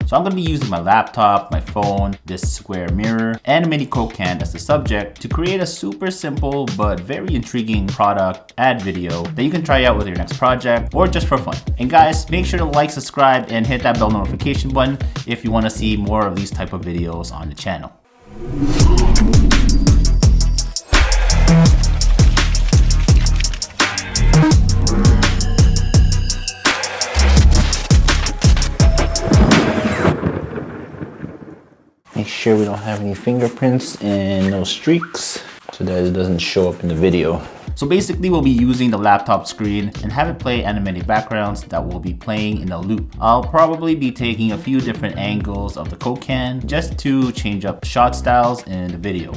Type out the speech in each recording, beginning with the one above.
So I'm going to be using my laptop, my phone, this square mirror, and a mini Coke can as the subject to create a super simple but very intriguing product ad video that you can try out with your next project or just for fun. And guys, make sure to like, subscribe, and hit that bell notification button if you want to see more of these type of videos on the channel. Make sure we don't have any fingerprints and no streaks so that it doesn't show up in the video. So basically we'll be using the laptop screen and have it play animated backgrounds that will be playing in a loop. I'll probably be taking a few different angles of the Coke can just to change up shot styles in the video.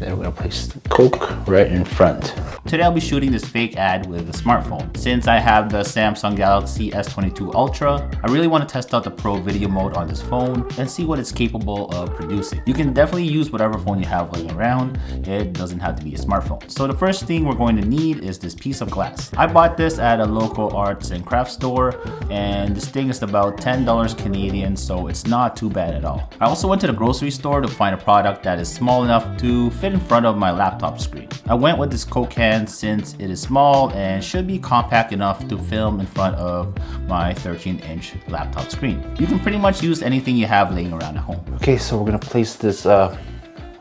Then we're gonna place the Coke right in front. Today I'll be shooting this fake ad with a smartphone. Since I have the Samsung Galaxy S22 Ultra, I really want to test out the Pro video mode on this phone and see what it's capable of producing. You can definitely use whatever phone you have laying around. It doesn't have to be a smartphone. So the first thing we're going to need is this piece of glass. I bought this at a local arts and crafts store, and this thing is about $10 Canadian, so it's not too bad at all. I also went to the grocery store to find a product that is small enough to fit in front of my laptop screen. I went with this Coke can since it is small and should be compact enough to film in front of my 13-inch laptop screen. You can pretty much use anything you have laying around at home. Okay, so we're gonna place this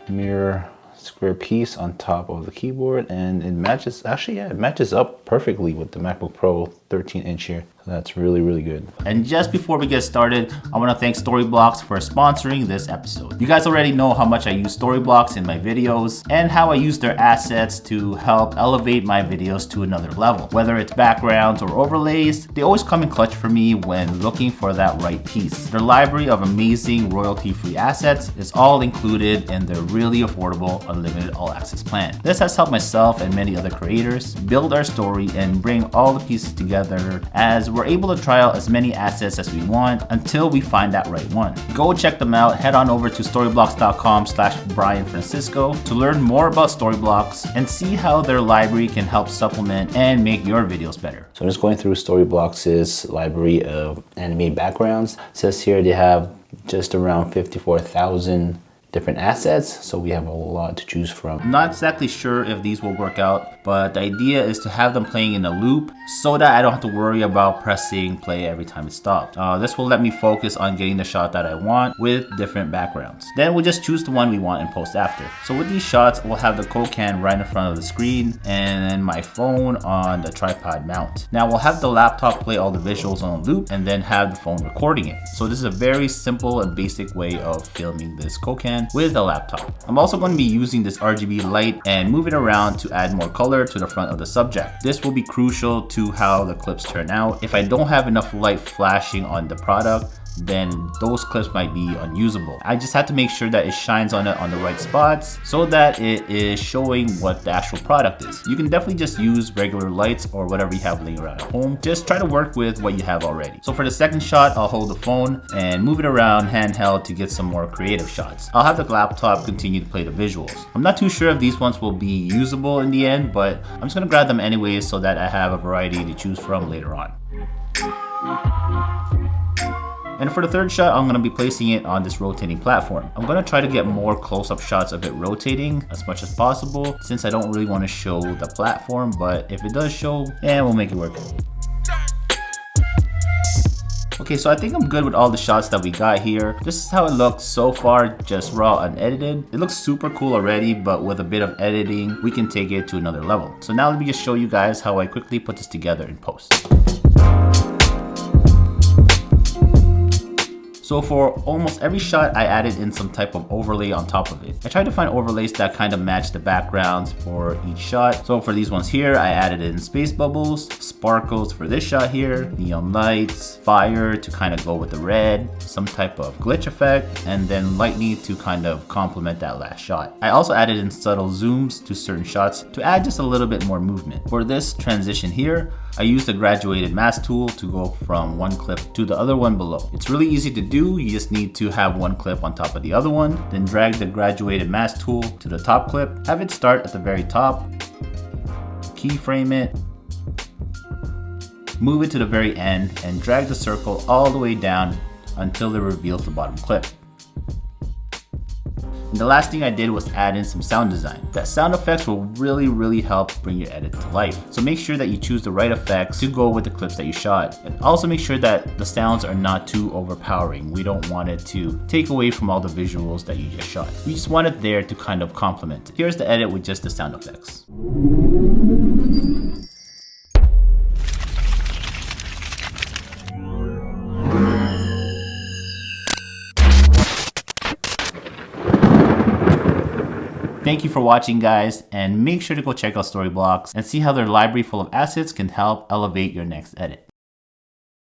mirror square piece on top of the keyboard, and it matches, actually, yeah, it matches up perfectly with the MacBook Pro 13-inch here. So that's really good. And just before we get started, I want to thank Storyblocks for sponsoring this episode. You guys already know how much I use Storyblocks in my videos and how I use their assets to help elevate my videos to another level. Whether it's backgrounds or overlays, they always come in clutch for me when looking for that right piece. Their library of amazing royalty-free assets is all included in their really affordable unlimited all-access plan. This has helped myself and many other creators build our story and bring all the pieces together, as we're able to try out as many assets as we want until we find that right one. Go check them out. Head on over to storyblocks.com/BrianFrancisco to learn more about Storyblocks and see how their library can help supplement and make your videos better. So I'm just going through Storyblocks' library of animated backgrounds. It says here they have just around 54,000 different assets, so we have a lot to choose from. I'm not exactly sure if these will work out, but the idea is to have them playing in a loop so that I don't have to worry about pressing play every time it stops. This will let me focus on getting the shot that I want with different backgrounds. Then we'll just choose the one we want and post after. So with these shots, we'll have the Coke can right in front of the screen and then my phone on the tripod mount. Now we'll have the laptop play all the visuals on a loop and then have the phone recording it. So this is a very simple and basic way of filming this Coke can with a laptop. I'm also going to be using this RGB light and move it around to add more color to the front of the subject. This will be crucial to how the clips turn out. If I don't have enough light flashing on the product, then those clips might be unusable. I just have to make sure that it shines on it on the right spots so that it is showing what the actual product is. You can definitely just use regular lights or whatever you have laying around at home. Just try to work with what you have already. So for the second shot, I'll hold the phone and move it around handheld to get some more creative shots. I'll have the laptop continue to play the visuals. I'm not too sure if these ones will be usable in the end, but I'm just gonna grab them anyways so that I have a variety to choose from later on. And for the third shot, I'm going to be placing it on this rotating platform. I'm going to try to get more close-up shots of it rotating as much as possible, since I don't really want to show the platform, but if it does show, we'll make it work. Okay, so I think I'm good with all the shots that we got here. This is how it looks so far, just raw unedited. It looks super cool already, but with a bit of editing, we can take it to another level. So now let me just show you guys how I quickly put this together in post. So for almost every shot, I added in some type of overlay on top of it. I tried to find overlays that kind of match the backgrounds for each shot. So for these ones here, I added in space bubbles, sparkles for this shot here, neon lights, fire to kind of go with the red, some type of glitch effect, and then lightning to kind of complement that last shot. I also added in subtle zooms to certain shots to add just a little bit more movement. For this transition here, I used the graduated mask tool to go from one clip to the other one below. It's really easy to do. You just need to have one clip on top of the other one, then drag the graduated mask tool to the top clip, have it start at the very top, keyframe it, move it to the very end, and drag the circle all the way down until it reveals the bottom clip. And the last thing I did was add in some sound design. That sound effects will really help bring your edit to life. So make sure that you choose the right effects to go with the clips that you shot. And also make sure that the sounds are not too overpowering. We don't want it to take away from all the visuals that you just shot. We just want it there to kind of complement it. Here's the edit with just the sound effects. Thank you for watching, guys, and make sure to go check out Storyblocks and see how their library full of assets can help elevate your next edit.